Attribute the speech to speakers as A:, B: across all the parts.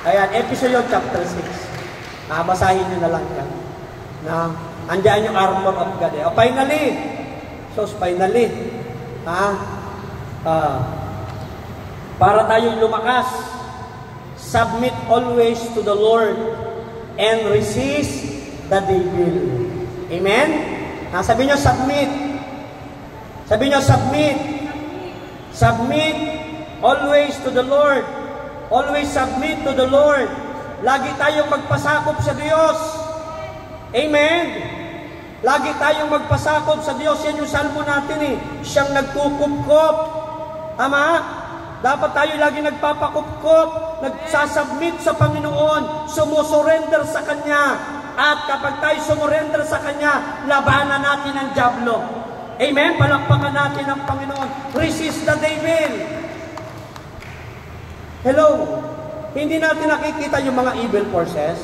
A: Ayan, Ephesians chapter 6. Basahin nyo na lang yan. Na, andyan yung armor of God. Finally, para tayong lumakas, submit always to the Lord and resist the devil. Amen? Sabi nyo, submit. Sabi nyo, submit. Submit always to the Lord. Always submit to the Lord. Lagi tayong magpasakop sa Diyos. Amen? Lagi tayong magpasakop sa Diyos. Yan yung salmo natin Siyang nagkukupkop. Tama? Dapat tayo lagi nagpapakupkop, nagsasubmit sa Panginoon, sumusurrender sa Kanya. At kapag tayo sumurrender sa Kanya, labanan natin ang dyablo. Amen? Palakpakan natin ang Panginoon. Resist the devil. Hello? Hindi natin nakikita yung mga evil forces.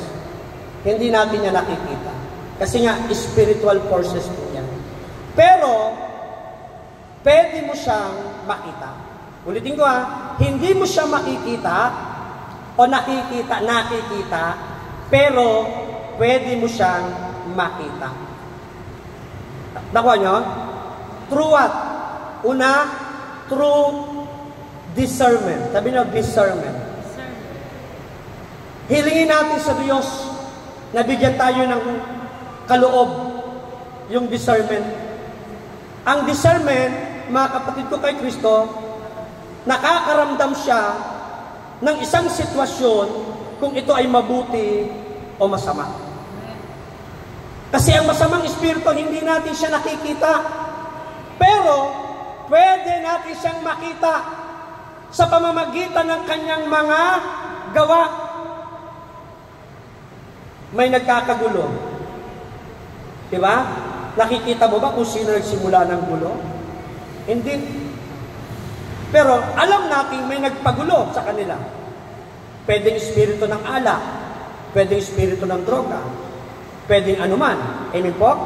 A: Hindi natin yan nakikita. Kasi nga, spiritual forces po yan. Pero, pwede mo siyang makita. Ulitin ko hindi mo siya makikita o nakikita, pero pwede mo siyang makita. Nakuha nyo? Through what? Una, through discernment. Sabi nyo, discernment. Hilingin natin sa Diyos na bigyan tayo ng kaloob, yung discernment. Ang discernment, mga kapatid ko kay Kristo, nakakaramdam siya ng isang sitwasyon kung ito ay mabuti o masama. Kasi ang masamang espiritu, hindi natin siya nakikita. Pero, pwede natin siyang makita sa pamamagitan ng kanyang mga gawa. May nagkakagulo. Diba? Nakikita mo ba kung sino nagsimula ng gulo? Hindi. Pero alam natin may nagpagulo sa kanila. Pwedeng espiritu ng alak, pwedeng espiritu ng droga, pwedeng anuman. Amen po?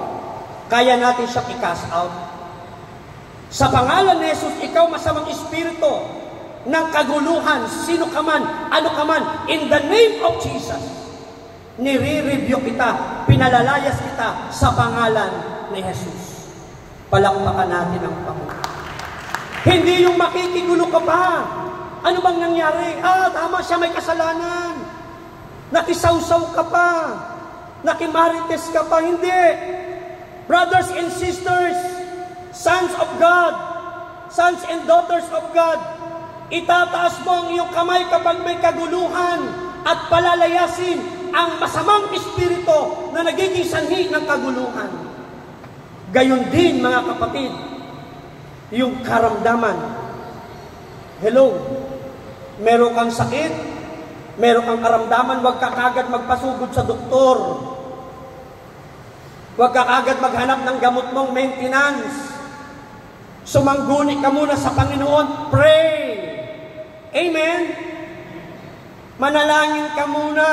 A: Kaya natin siyang i-cast out. Sa pangalan ni Jesus, ikaw masamang espiritu ng kaguluhan, sino ka man, ano ka man, in the name of Jesus, nire-review kita, pinalalayas kita sa pangalan ni Jesus. Palakpakan natin ang Panginoon. Hindi yung makikigulo ka pa. Ano bang nangyari? Tama siya, may kasalanan. Nakisawsaw ka pa. Nakimarites ka pa. Hindi. Brothers and sisters, sons of God, sons and daughters of God, itataas mo ang iyong kamay kapag may kaguluhan at palalayasin ang masamang espiritu na nagiging sanhi ng kaguluhan. Gayon din, mga kapatid, yung karamdaman. Hello? Meron kang sakit, meron kang karamdaman, huwag ka kagad magpasugod sa doktor. Huwag ka kagad maghanap ng gamot mong maintenance. Sumangguni ka muna sa Panginoon. Pray. Amen? Manalangin ka muna.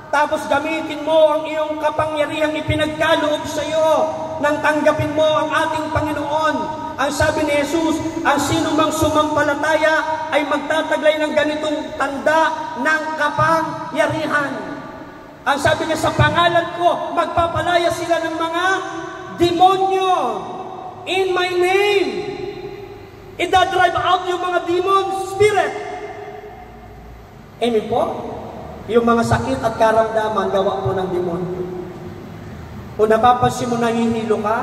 A: Tapos gamitin mo ang iyong kapangyarihang ipinagkaloob sa iyo nang tanggapin mo ang ating Panginoon. Ang sabi ni Jesus, ang sino mang sumampalataya ay magtataglay ng ganitong tanda ng kapangyarihan. Ang sabi niya, sa pangalan ko, magpapalaya sila ng mga demonyo. In my name. Ida-drive out yung mga demon spirit. Amen po? Yung mga sakit at karamdaman, gawa po ng demonyo. Kung napapansin mo nahihilo ka,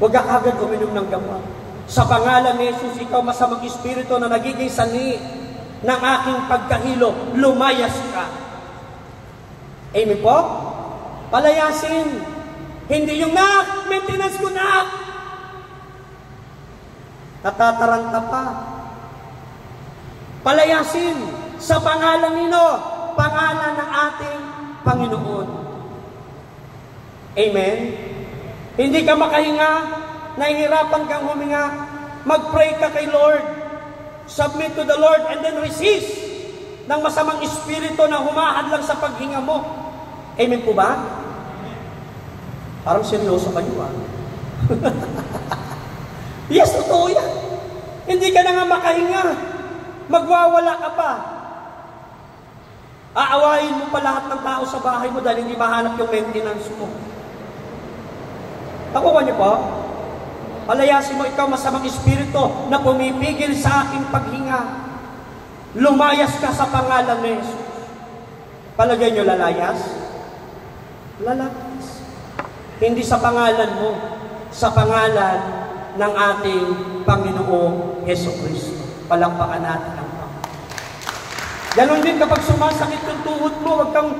A: huwag ka agad uminom ng gamot. Sa pangalan ni Jesus, ikaw masamang espiritu na nagiging sanhi ng aking pagkahilo, lumayas ka. Amen po? Palayasin. Hindi yung maintenance ko natataranta pa. Palayasin sa pangalan nino, pangalan ng ating Panginoon. Amen? Hindi ka makahinga, nahihirapan kang huminga, mag-pray ka kay Lord, submit to the Lord, and then resist ng masamang espiritu na humahadlang sa paghinga mo. Amen po ba? Parang seryoso kayo Yes, totoo yan. Hindi ka na nga makahinga. Magwawala ka pa. Aawayin mo pa lahat ng tao sa bahay mo dahil hindi mahanap yung maintenance mo. Nakuha niyo po? Palayasin mo, ikaw masamang espiritu na pumipigil sa aking paghinga. Lumayas ka sa pangalan ni Jesus. Palagay niyo lalayas? Lalayas. Hindi sa pangalan mo, sa pangalan ng ating Panginoong Jesucristo. Palakpakan natin ang Panginoon. Ganon din kapag sumasakit yung tuhod mo, huwag kang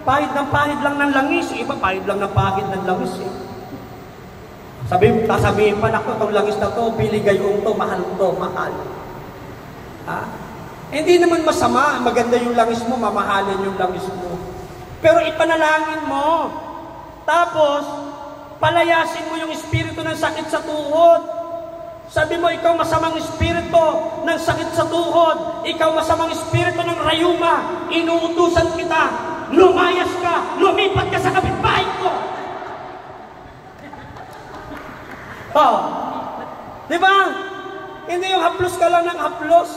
A: pahid lang ng langis. Iba pahid lang ng pahid ng langis. Sasabihin pa, ako, itong langis na to, biligayong to, mahal to, mahal. Hindi naman masama, maganda yung langis mo, mamahalin yung langis mo. Pero ipanalangin mo. Tapos, palayasin mo yung espiritu ng sakit sa tuhod. Sabi mo, ikaw masamang espiritu ng sakit sa tuhod. Ikaw masamang espiritu ng rayuma. Inuutusan kita. Lumayas ka. Lumipat ka sa kapitbahay ko. Di ba? Hindi yung haplos ka lang ng haplos.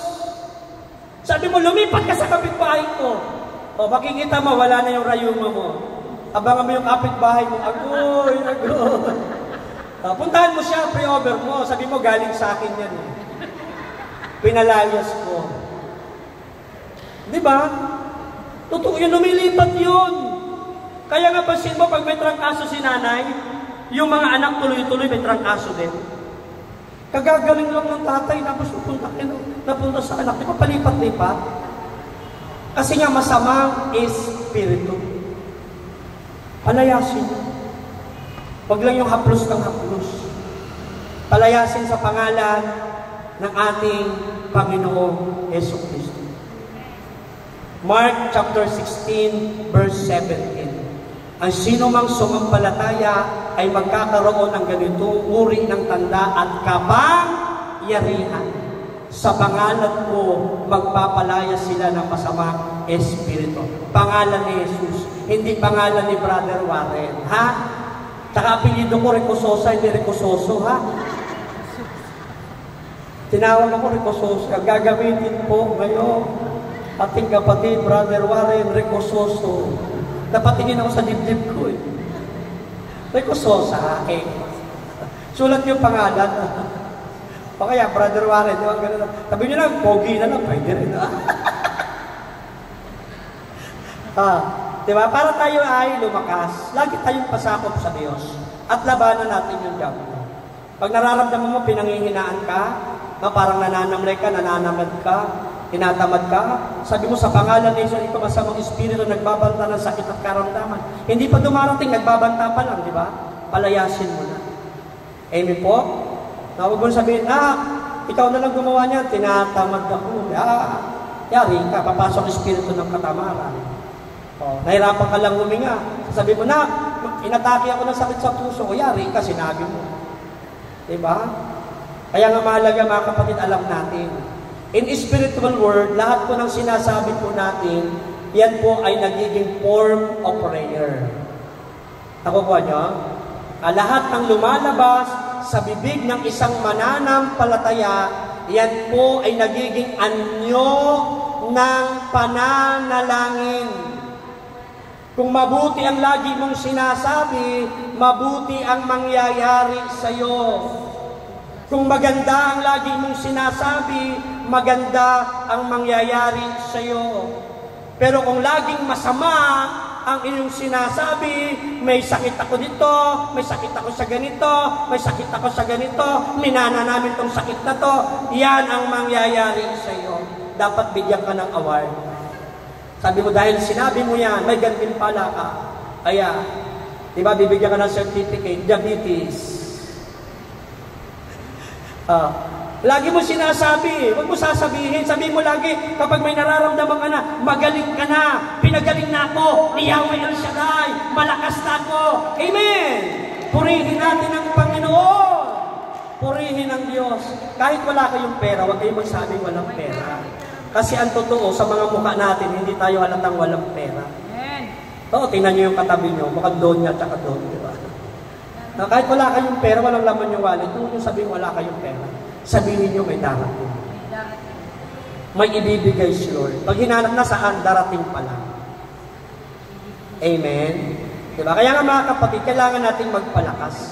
A: Sabi mo, lumipat ka sa kapitbahay ko. Makikita mo, wala na yung rayuma mo. Abangan mo yung kapitbahay mo. Agoy. Puntahan mo siya, pre-over mo. Sabi mo, galing sa akin yan. Pinalayas ko. Di ba? Totoo yun, lumilipat yun. Kaya nga pansin mo, pag may trangkaso si nanay, yung mga anak tuloy-tuloy may trangkaso din. Kagagaling lang ng tatay, tapos napunta sa anak. Di ba palipat-lipat? Kasi nga masamang espiritu. Palayasin niyo. Huwag lang yung haplos kang haplos. Palayasin sa pangalan ng ating Panginoong Jesucristo. Mark chapter 16, verse 17. Ang sino mang sumampalataya ay magkakaroon ng ganitong uri ng tanda at kapangyarihan. Sa pangalan ko, magpapalaya sila ng masamang espiritu. Pangalan ni Jesus, hindi pangalan ni Brother Warren. Ha? Tsaka apelido ko, Recososa, hindi Recososo, ha? Tinawag ako Recososo. Gagamitin po ngayon ating kapatid, Brother Warren, Recososo. Napatingin ako sa dibdib ko, eh. Recososa, eh. Sulat yung pangalan. O kaya, Brother Warren, di ba? Sabi nyo lang, pogi na lang, pwede rin. Diba? Para tayo ay lumakas, lagi tayong pasakop sa Diyos at labanan natin yung diablo. Pag nararamdaman mo, pinanghihinaan ka, parang nananamlay ka, nananamad ka, tinatamad ka, sabi mo sa pangalan ni Jesus, ikaw masamang espiritu, nagbabanta ng sakit at karamdaman. Hindi pa dumarating, nagbabanta pa lang, di ba? Palayasin mo na. Amen po? Huwag mo sabihin, ikaw na lang gumawa niya, tinatamad ako. Yari ka, papasok espiritu ng katamaran. Nahirapan ka lang huminga. Sabi mo na, inatake ako ng sakit sa puso. O yari ka, sinabi mo. Diba? Kaya nga mahalaga mga kapatid, alam natin. In spiritual world, lahat po ng sinasabi po natin, yan po ay nagiging form of prayer. Nakukuha nyo? Lahat ng lumalabas sa bibig ng isang mananampalataya, yan po ay nagiging anyo ng pananalangin. Kung mabuti ang lagi mong sinasabi, mabuti ang mangyayari sa iyo. Kung maganda ang lagi mong sinasabi, maganda ang mangyayari sa iyo. Pero kung laging masama ang inyong sinasabi, may sakit ako dito, may sakit ako sa ganito, may sakit ako sa ganito, minana namin tong sakit na to, yan ang mangyayari sa iyo. Dapat bigyan ka ng award. Sabi mo, dahil sinabi mo yan, may gantimpala ka. Kaya, di ba, bibigyan ka ng certificate, diabetes. Lagi mo sinasabi, huwag mo sasabihin, sabihin mo lagi, kapag may nararamdaman ka na, magaling ka na, pinagaling na ako, ni Yahweh El Shaddai, malakas na ako. Amen! Purihin natin ang Panginoon. Purihin ang Diyos. Kahit wala kayong pera, huwag kayong magsabing walang pera. Kasi ang totoo, sa mga mukha natin, hindi tayo halatang walang pera. Oo, tingnan nyo yung katabi nyo, mukhang doon niya, tsaka doon, di ba? Kahit wala kayong pera, walang laman yung wallet, kung yung sabihin wala kayong pera, sabihin nyo may darating. May ibibigay si Lord. Pag hinanap na saan, darating pa lang. Amen? Diba? Kaya nga mga kapatid, kailangan nating magpalakas.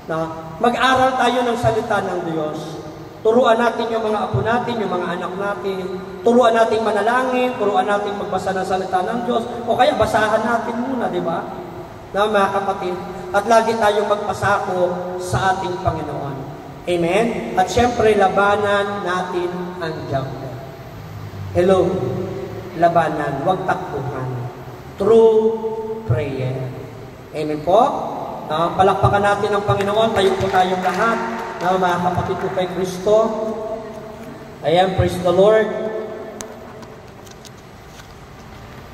A: No? Mag-aral tayo ng salita ng Diyos. Turuan natin yung mga apo natin, yung mga anak natin. Turuan natin manalangin, turuan natin magbasa ng salita ng Diyos. O kaya basahan natin muna, di ba? Na mga kapatid. At lagi tayong magpasako sa ating Panginoon. Amen? At syempre, labanan natin ang diabo. Hello? Labanan, huwag takbuhan. True prayer. Amen po? Palakpakan natin ang Panginoon. Tayo po tayong lahat. Mga kapatid ko kay Kristo. Ayan, praise the Lord.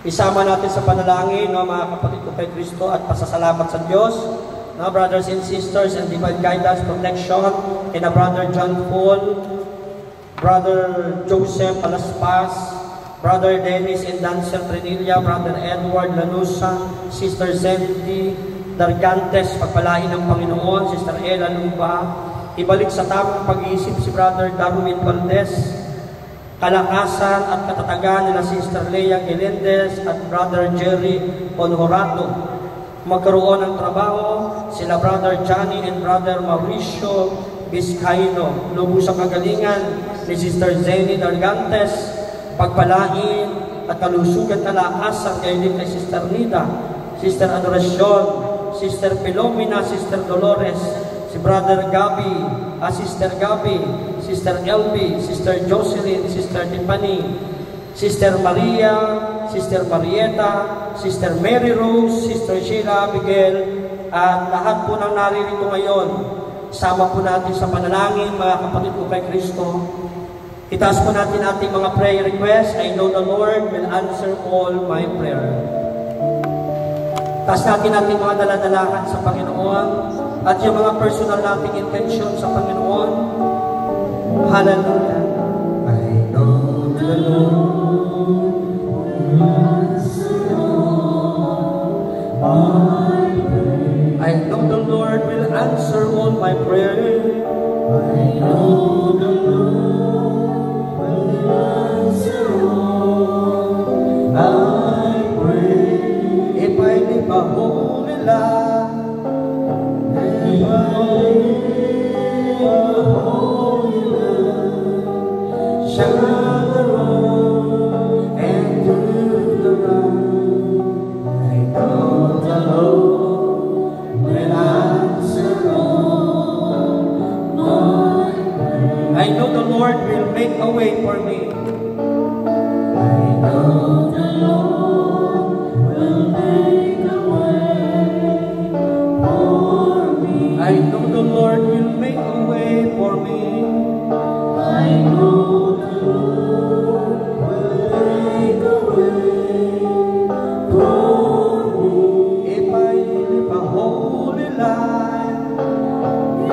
A: Isama natin sa panalangin, mga kapatid ko kay Kristo, at pasasalamat sa Diyos. Brothers and sisters, and divine guidance, protection, and Brother John Paul, Brother Joseph Alaspas, Brother Dennis and Dancel Trinilla, Brother Edward Lanusa, Sister Zendy Dargantes, pagpalain ng Panginoon, Sister Ella Luba, ibalik sa tamang pag-iisip si Brother Darwin Valdez, kalakasan at katatagan nila Sister Leia Gelendez at Brother Jerry Honhorato, magkaroon ng trabaho sila Brother Johnny and Brother Mauricio Vizcaino, lubusang kagalingan ni Sister Zeni Dargantes, pagpalain at kalusugan kalakasan kayo din kay Sister Nida, Sister Adoracion, Sister Pilomina, Sister Dolores, si Brother Gabi, Sister Gabi, Sister Elby, Sister Jocelyn, Sister Tiffany, Sister Maria, Sister Marieta, Sister Mary Rose, Sister Sheila Miguel, at lahat po ng naririto ngayon. Sama po natin sa panalangin, mga kapatid ko kay Kristo. Itaas po natin ating mga prayer requests. I know the Lord will answer all my prayer. Taas natin ating mga daladalahan sa Panginoon at yung mga personal nating intention sa Panginoon. Hallelujah. I know the Lord will answer all my prayer. I know the Lord will answer all my prayer. I know the Lord will answer all I pray. If I live a holy life, if I live a holy life, shall the road and do the right. I know the Lord will answer all my prayers. I know the Lord will make a way for me. I know the Lord will make a way for me. I know the Lord will make a way for me. I know the Lord will make a way for me. If I live a holy life,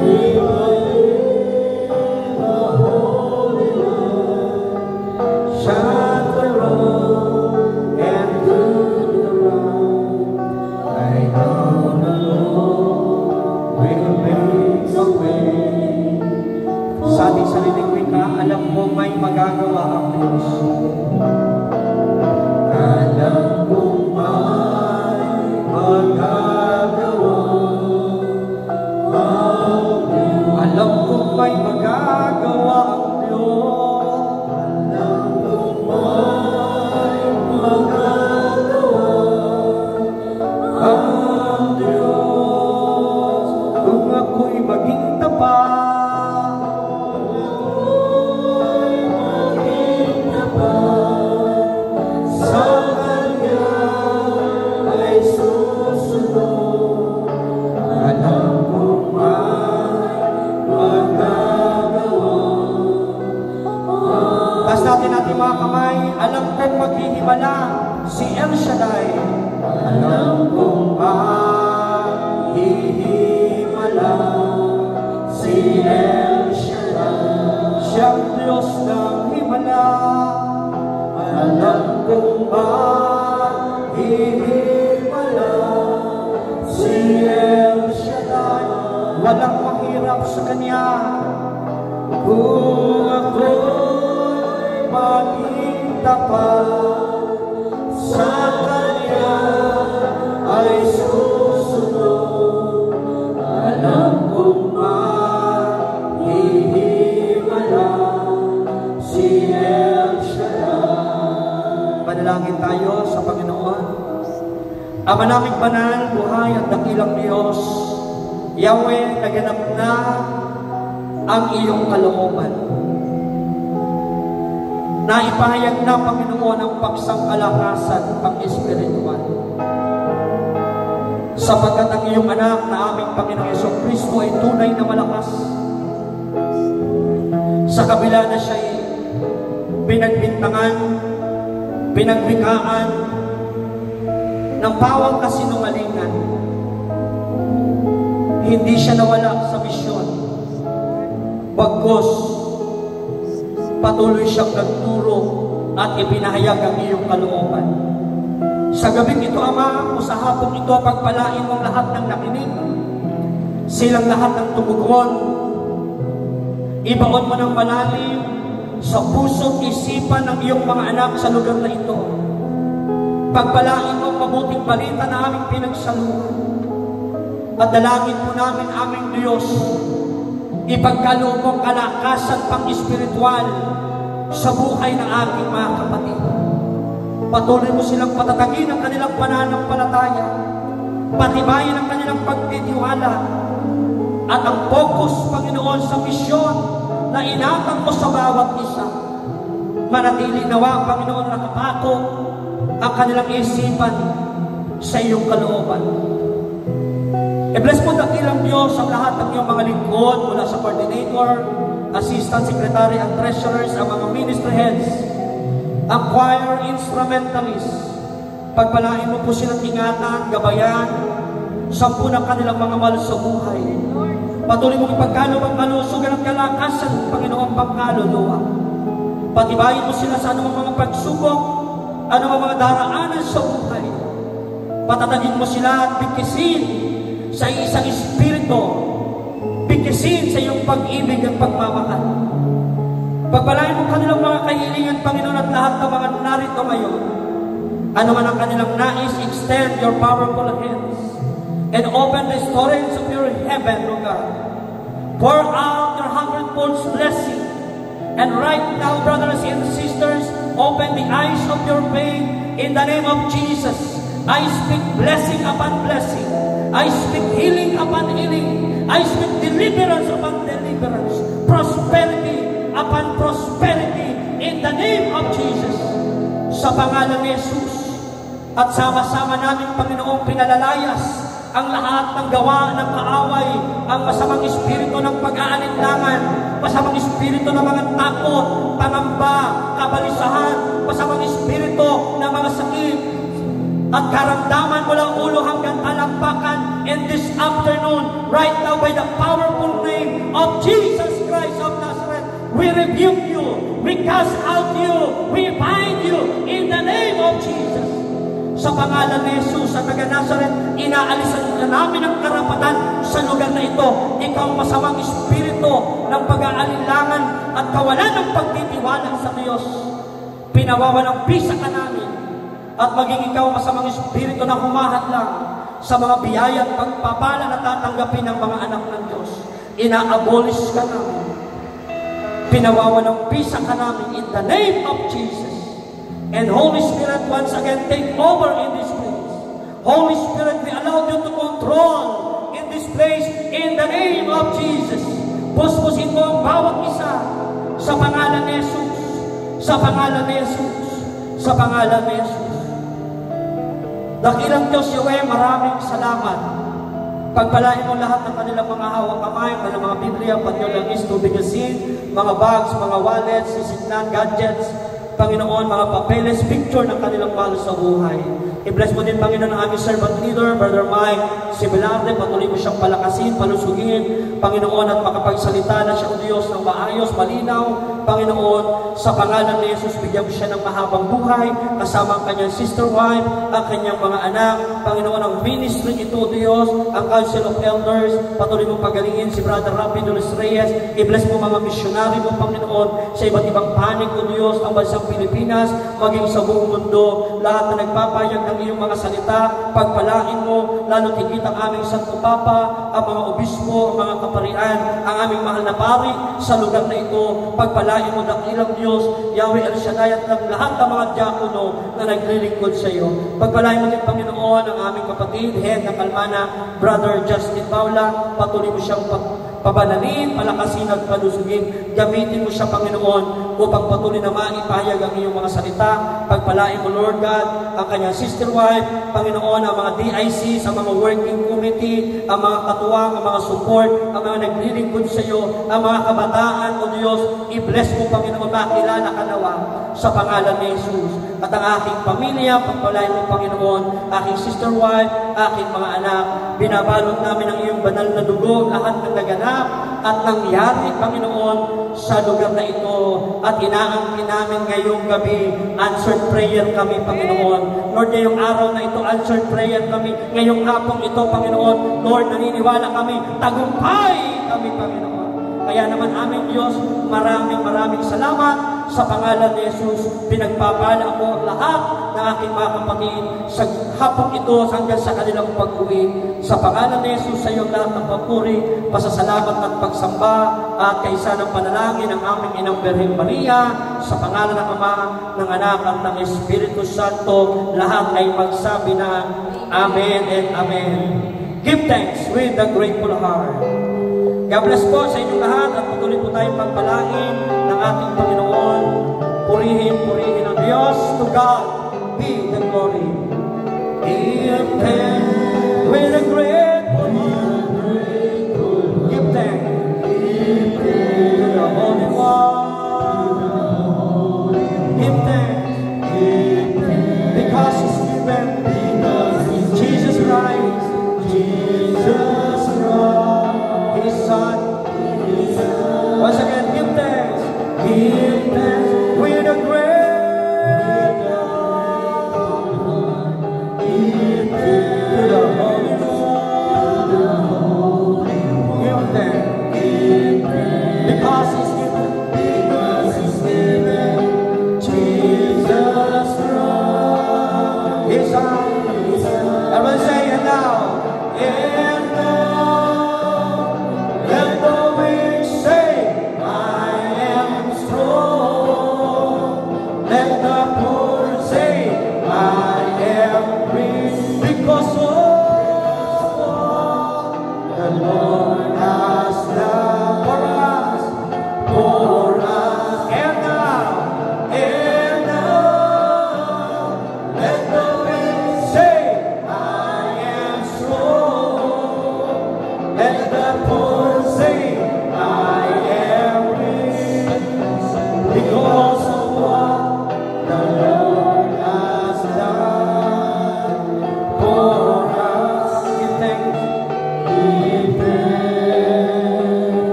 A: if I live a holy life, shut the road and do the right. I know the Lord will make a way. Sa ating sariling wika, alam mo may magagawa ang Diyos. Alam mo may magagawa ang Diyos. Alam ko may magagawa ang Diyos. Alam ko may magagawa ang Diyos. Kung ako'y maging tapat, sa Kanya ay susunod. Alam ko may magagawa. Taas natin ating mga kamay. Alam kong maghihimala si El Shaddai. Alam kong maghihimala si El Shaddai. Siyang Diyos ng himala. Alam kong mahihimala si El Shaddai. Walang mahirap sa Kanya. Kung ako'y maging tapat sa Kanya Manalangin tayo sa Panginoon. Ama naming banal, buhay at dakilang Diyos, Yahweh, naganap na ang iyong kalooban. Naipahayag na, Panginoon, ang pagsangkalakasan pang-espiritual. Sapagkat ang iyong anak na aming Panginoong Jesucristo ay tunay na malakas. Sa kabila na siya'y pinagbintangan, pinagbikaan ng bawang kasinungalingan, hindi siya nawala sa misyon. Bagkus, patuloy siyang nagturo at ipinahayag ang iyong kalooban. Sa gabing ito, Ama, o sa hapong ito, pagpalain mong lahat ng nakinig, silang lahat ng tumugon, ibaon mo ng malalim sa puso't isipan ng iyong mga anak sa lugar na ito. Pagpalain mong mabuting balita na aming pinagsaluhan. At dalangin po namin, aming Diyos, ipagkaloob mong kalakasan pang-espiritual sa buhay ng aking mga kapatid. Patuloy mo silang patatagin ang kanilang pananampalataya, patibayin ang kanilang pagtitiwala, at ang focus, Panginoon, sa misyon na inatang mo sa bawat isa. Manatili nawa, Panginoon, nakapako ang kanilang isipan sa iyong kalooban. I-bless mo dakilang Diyos ang lahat ng iyong mga lingkod mula sa coordinator, assistant secretary, ang treasurers, ang mga ministry heads, ang choir, instrumentalists. Pagpalain mo po silang ingatan, gabayan, sampu ng kanilang mga mahal sa buhay. Patuloy mong ipagkaloob ang kalusugan at kalakasan, Panginoon, pangkaluluwa. Patibayin mo sila sa anumang mga pagsubok, anumang mga daraanan sa buhay. Patatagin mo sila at bigkisin sa isang espiritu, bigkisin sa iyong pag-ibig at pagmamahal. Pagpalain mo kanilang mga kahilingan, Panginoon, at lahat ng mga narito ngayon. Ano man ang kanilang nais, extend your powerful hands and open the storage of your heaven, O God. Pour out your hundredfold blessing. And right now, brothers and sisters, open the eyes of your faith in the name of Jesus. I speak blessing upon blessing. I speak healing upon healing. I speak deliverance upon deliverance. Prosperity upon prosperity in the name of Jesus. Sa pangalan ni Jesus. At sama-sama namin, Panginoong, pinalalayas ang lahat ng gawa ng kaaway, ang masamang espiritu ng pag-aalinlangan, masamang espiritu ng mga takot, pangamba, kabalisahan, masamang espiritu ng mga sakit at karamdaman mula ulo hanggang talampakan in this afternoon, right now, by the powerful name of Jesus Christ of Nazareth. We rebuke you, we cast out you, we bind you in the name of Jesus. Sa pangalan ni Jesus at taga-Nazareth, inaalisan namin ang karapatan sa lugar na ito. Ikaw masamang espiritu ng pag-aalinlangan at kawalan ng pagtitiwala sa Diyos. Pinawawalang bisa ka namin at maging ikaw masamang espiritu na humahadlang sa mga biyaya at pagpapala na tatanggapin ng mga anak ng Diyos. Ina-abolish ka namin. Pinawawalang bisa ka namin in the name of Jesus. And Holy Spirit, once again, take over in this place. Holy Spirit, we allow you to control in this place in the name of Jesus. Puspusin mo ang bawat isa sa pangalan ni Jesus. Sa pangalan ni Jesus. Sa pangalan ni Jesus. Dakilang Diyos, Yahweh, maraming salamat. Pagpalain mo lahat ng kanilang mga hawak kamay, kanilang mga Biblia, pati yung langis, tubig asin, mga bags, mga wallets, sisiklan, gadgets, Panginoon, mga papeles, picture ng kanilang mahal sa buhay. I-bless mo din, Panginoon, ang aming servant leader, Brother Mike Sibilarte, patuloy mo siyang palakasin, palusugin, Panginoon, at makapagsalita na siya, O Diyos, ng maayos, malinaw, Panginoon, sa pangalan ni Jesus, bigyan mo siya ng mahabang buhay, kasama ang kanyang sister wife, ang kanyang mga anak, Panginoon, ang ministry ito, O Diyos, ang Council of Elders, patuloy mong pagalingin si Brother Rapi Dulis Reyes, i-bless mo mga misyonary mo, Panginoon, sa iba't ibang panig, O Diyos, ang bansang Pilipinas, maging sa buong mundo. Lahat na nagpapayag ng iyong mga salita, pagpalain mo, lalo higit ang aming Santo Papa, ang mga obispo, ang mga kaparian, ang aming mahal na pari sa lugar na ito. Pagpalain mo dakilang Diyos, Yahweh El Shaddai, at ng lahat ng mga diakono na naglilingkod sa iyo. Pagpalain mo din, Panginoon, ang aming kapatid, head ng Kalmana, Brother Justin Paula. Patuloy mo siyang pabanalin, palakasin at palusugin. Gamitin mo siya, Panginoon, upang patuloy na maipahayag ang iyong mga salita. Pagpalain mo, Lord God, ang kanyang sister wife, Panginoon, ang mga DIC, ang mga working committee, ang mga katuwang, ang mga support, ang mga naglilingkod sa iyo, ang mga kabataan, O Diyos, i-bless mo, Panginoon, makilala ka nawa sa pangalan ni Jesus. At ang aking pamilya, pagpalain mo, Panginoon, aking sister wife, aking mga anak, binabalot namin ang iyong banal na dugo, lahat ng naganap at nangyari, Panginoon, sa lugar na ito. At inaangkin namin ngayong gabi, answered prayer kami, Panginoon. Lord, ngayong araw na ito, answered prayer kami. Ngayong hapong ito, Panginoon, Lord, naniniwala kami, tagumpay kami, Panginoon. Kaya naman aming Diyos, maraming salamat sa pangalan ni Jesus. Pinagpapala ko ang lahat ng aking mga kapatid sa hapong ito hanggang sa kanilang pag-uwi. Sa pangalan ni Jesus, sa iyong lahat ng papuri, pasasalamat at pagsamba at kaisa ng panalangin ng aming Inang Birhen Maria, sa pangalan ng Ama, ng Anak at ng Espiritu Santo, lahat ay magsabi na Amen and Amen. Give thanks with a grateful heart. God bless po sa inyong lahat at patuloy po tayong pagpalain ng ating Panginoon. Purihin ang Diyos. To God be the glory. Give thanks with a grateful heart. Give thanks to the Holy One. Give thanks because He's given Jesus Christ. Jesus Christ. His Son. Once again, give thanks. Give thanks with a great heart. Give thanks to the Holy One. Give thanks. Because He's given. Jesus Christ. His Son. Everyone say it now. Yeah.